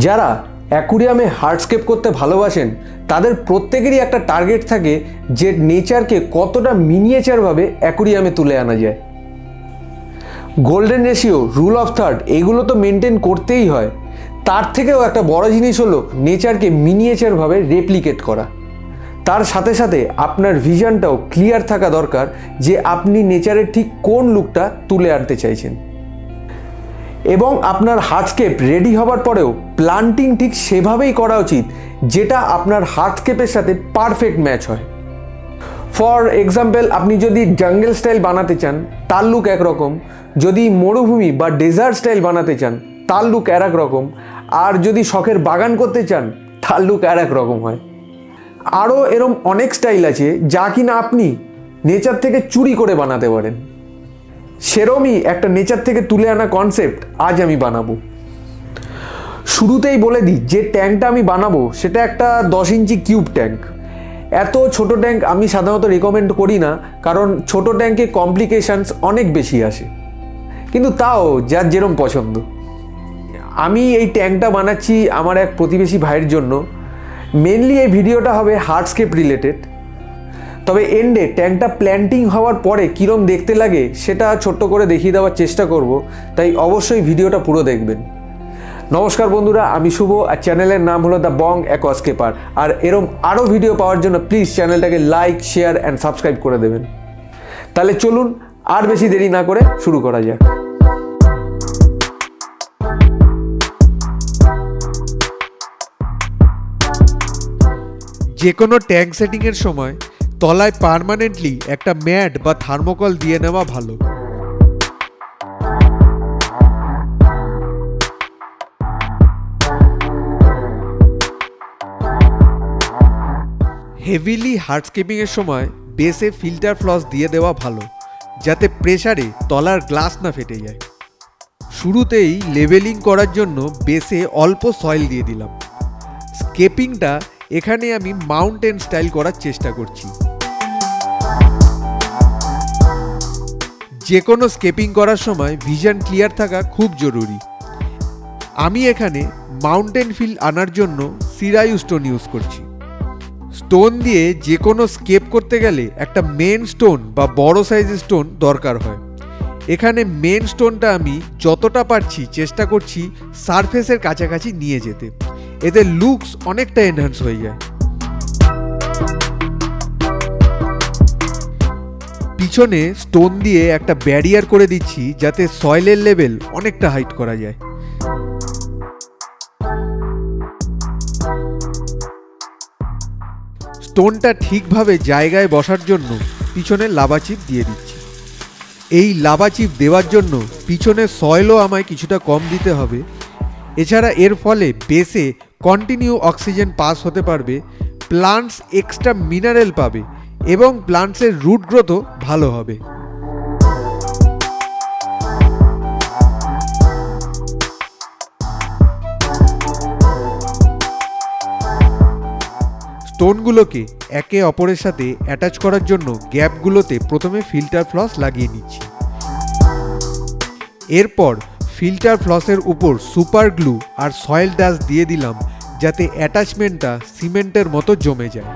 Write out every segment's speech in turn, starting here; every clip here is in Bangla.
যারা অ্যাকুরিয়ামে হার্ডস্কেপ করতে ভালোবাসেন তাদের প্রত্যেকেরই একটা টার্গেট থাকে যে নেচারকে কতটা মিনিয়েচারভাবে অ্যাকুরিয়ামে তুলে আনা যায়। Golden ratio, rule of third এগুলো তো মেনটেন করতেই হয়, তার থেকেও একটা বড় জিনিস হলো নেচারকে মিনিয়েচারভাবে রেপ্লিকেট করা। তার সাথে সাথে আপনার ভিশনটাও ক্লিয়ার থাকা দরকার যে আপনি নেচারের ঠিক কোন লুকটা তুলে আনতে চাইছেন, এবং আপনার হার্ডস্কেপ রেডি হবার পরেও প্লান্টিং ঠিক সেভাবেই করা উচিত যেটা আপনার হার্ডস্কেপের সাথে পারফেক্ট ম্যাচ হয়। ফর এক্সাম্পল, আপনি যদি জঙ্গল স্টাইল বানাতে চান তার লুক একরকম, যদি মরুভূমি বা ডেজার্ট স্টাইল বানাতে চান তার লুক আর এক রকম, আর যদি শখের বাগান করতে চান তার লুক আর এক রকম হয়। আরও এরম অনেক স্টাইল আছে যা কিনা আপনি নেচার থেকে চুরি করে বানাতে পারেন। সেরমই একটা নেচার থেকে তুলে আনা কনসেপ্ট আজ আমি বানাবো। শুরুতেই বলে দিই, যে ট্যাঙ্কটা আমি বানাবো সেটা একটা 10 ইঞ্চি কিউব ট্যাঙ্ক। এত ছোট ট্যাঙ্ক আমি সাধারণত রেকমেন্ড করি না, কারণ ছোট ট্যাঙ্কে কমপ্লিকেশানস অনেক বেশি আসে, কিন্তু তাও যার যেরম পছন্দ। আমি এই ট্যাঙ্কটা বানাচ্ছি আমার এক প্রতিবেশী ভাইয়ের জন্য। মেনলি এই ভিডিওটা হবে হার্ডস্কেপ রিলেটেড, তবে এন্ডে ট্যাঙ্কটা প্ল্যান্টিং হওয়ার পরে কীরম দেখতে লাগে সেটা ছোট্ট করে দেখিয়ে দেওয়ার চেষ্টা করব, তাই অবশ্যই ভিডিওটা পুরো দেখবেন। নমস্কার বন্ধুরা, আমি শুভ, আর চ্যানেলের নাম হলো দ্য বং অ্যাকোয়াস্কেপার। আর এরম আরও ভিডিও পাওয়ার জন্য প্লিজ চ্যানেলটাকে লাইক, শেয়ার অ্যান্ড সাবস্ক্রাইব করে দেবেন। তাহলে চলুন আর বেশি দেরি না করে শুরু করা যাক। যে কোনো ট্যাঙ্ক সেটিংয়ের সময় তলায় পার্মানেন্টলি একটা ম্যাট বা থার্মোকল দিয়ে নেওয়া ভালো। হেভিলি হার্ডস্কেপিংয়ের সময় বেসে ফিল্টার ফ্লস দিয়ে দেওয়া ভালো, যাতে প্রেসারে তলার গ্লাস না ফেটে যায়। শুরুতেই লেভেলিং করার জন্য বেসে অল্প সয়েল দিয়ে দিলাম। স্কেপিংটা এখানে আমি মাউন্টেন স্টাইল করার চেষ্টা করছি। যে কোনো স্কেপিং করার সময় ভিশন ক্লিয়ার থাকা খুব জরুরি। আমি এখানে মাউন্টেন ফিল আনার জন্য সিরায়ু স্টোন ইউজ করছি। স্টোন দিয়ে যে কোনো স্কেপ করতে গেলে একটা মেন স্টোন বা বড় সাইজের স্টোন দরকার হয়। এখানে মেন স্টোনটা আমি যতটা পারছি চেষ্টা করছি সারফেসের কাছাকাছি নিয়ে যেতে, এতে লুকস অনেকটা এনহ্যান্স হয়ে যায়। পিছনে স্টোন দিয়ে একটা ব্যারিয়ার করে দিচ্ছি যাতে সয়েলের লেভেল অনেকটা হাইট করা যায়। স্টোনটা ঠিকভাবে জায়গায় বসার জন্য পিছনে লাভা চিপ দিয়ে দিচ্ছি। এই লাভা চিপ দেওয়ার জন্য পিছনে সয়েলও আমায় কিছুটা কম দিতে হবে। এছাড়া এর ফলে বেসে কন্টিনিউ অক্সিজেন পাস হতে পারবে, প্লান্টস এক্সট্রা মিনারেল পাবে এবং প্লান্টসের রুট গ্রোথও ভালো হবে। স্টোনগুলোকে একে অপরের সাথে অ্যাটাচ করার জন্য গ্যাপগুলোতে প্রথমে ফিল্টার ফ্লস লাগিয়ে নিচ্ছি। এরপর ফিল্টার ফ্লসের উপর সুপার গ্লু আর সয়েল ডাস্ট দিয়ে দিলাম যাতে অ্যাটাচমেন্টটা সিমেন্টের মতো জমে যায়।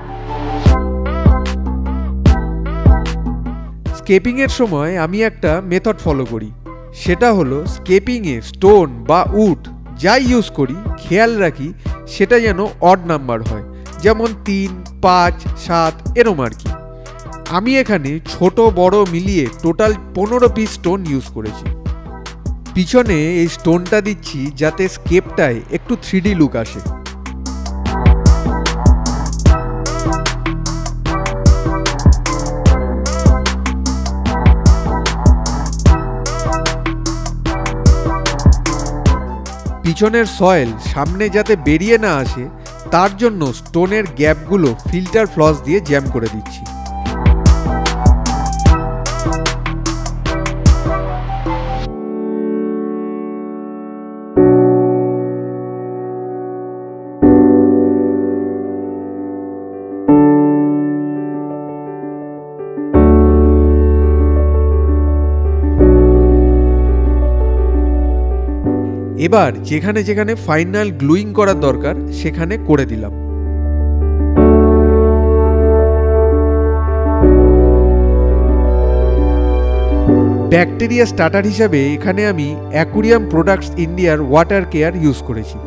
স্কেপিংয়ের সময় আমি একটা মেথড ফলো করি, সেটা হলো স্কেপিংয়ে স্টোন বা উড যাই ইউজ করি খেয়াল রাখি সেটা যেন অড নাম্বার হয়, যেমন 3, 5, 7 এরম আর কি। আমি এখানে ছোট বড় মিলিয়ে টোটাল 15 পিস স্টোন ইউজ করেছি। পিছনে এই স্টোনটা দিচ্ছি যাতে স্কেপটায় একটু 3D লুক আসে। পিছনের সয়েল সামনে যাতে বেরিয়ে না আসে তার জন্য স্টোনের গ্যাপগুলো ফিল্টার ফ্লস দিয়ে জ্যাম করে দিচ্ছি। এবার যেখানে যেখানে ফাইনাল গ্লুইং করার দরকার সেখানে করে দিলাম। ব্যাকটেরিয়া স্টার্টার হিসাবে এখানে আমি অ্যাকুরিয়াম প্রোডাক্টস ইন্ডিয়ার ওয়াটার কেয়ার ইউজ করেছি।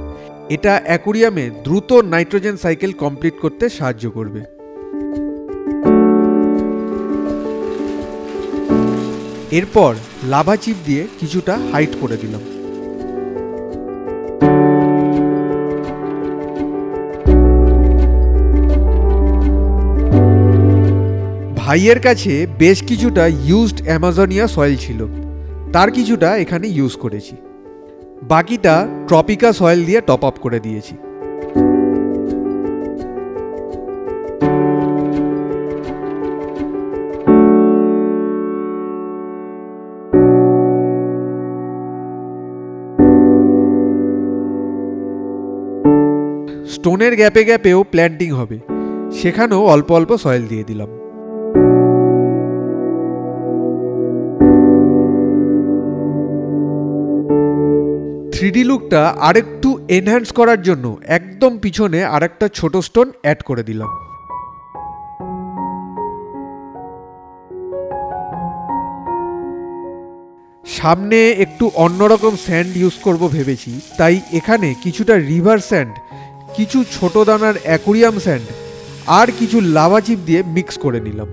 এটা অ্যাকুরিয়ামে দ্রুত নাইট্রোজেন সাইকেল কমপ্লিট করতে সাহায্য করবে। এরপর লাভা চিপ দিয়ে কিছুটা হাইট করে দিলাম। ভাইয়ের কাছে বেশ কিছুটা ইউজড অ্যামাজনিয়া সয়েল ছিল, তার কিছুটা এখানে ইউজ করেছি, বাকিটা ট্রপিকা সয়েল দিয়ে টপ আপ করে দিয়েছি। স্টোনের গ্যাপে গ্যাপেও প্ল্যান্টিং হবে, সেখানেও অল্প অল্প সয়েল দিয়ে দিলাম। থ্রিডি লুকটা আরেকটু এনহ্যান্স করার জন্য একদম পিছনে আরেকটা ছোট স্টোন অ্যাড করে দিলাম। সামনে একটু অন্যরকম স্যান্ড ইউজ করব ভেবেছি, তাই এখানে কিছুটা রিভার স্যান্ড, কিছু ছোট দানার অ্যাকুরিয়াম স্যান্ড আর কিছু লাভা চিপ দিয়ে মিক্স করে নিলাম।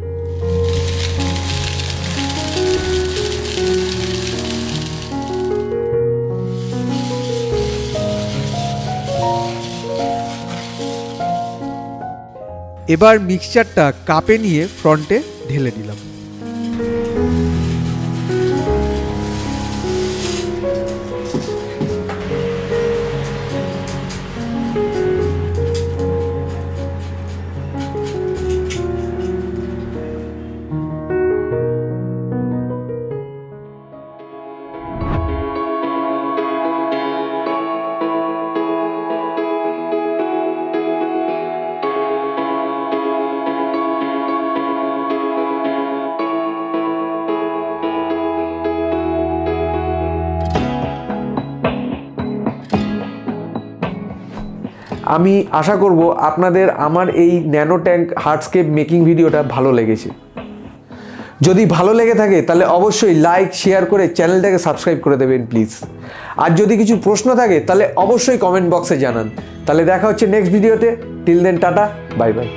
এবার মিক্সচারটা কাপে নিয়ে ফ্রন্টে ঢেলে দিলাম। আমি আশা করব আপনাদের আমার এই ন্যানো ট্যাঙ্ক হার্ডস্কেপ মেকিং ভিডিওটা ভালো লেগেছে। যদি ভালো লেগে থাকে তাহলে অবশ্যই লাইক শেয়ার করে চ্যানেলটাকে সাবস্ক্রাইব করে দেবেন প্লিজ। আর যদি কিছু প্রশ্ন থাকে তাহলে অবশ্যই কমেন্ট বক্সে জানান। তাহলে দেখা হচ্ছে নেক্সট ভিডিওতে। Till then tata, bye by.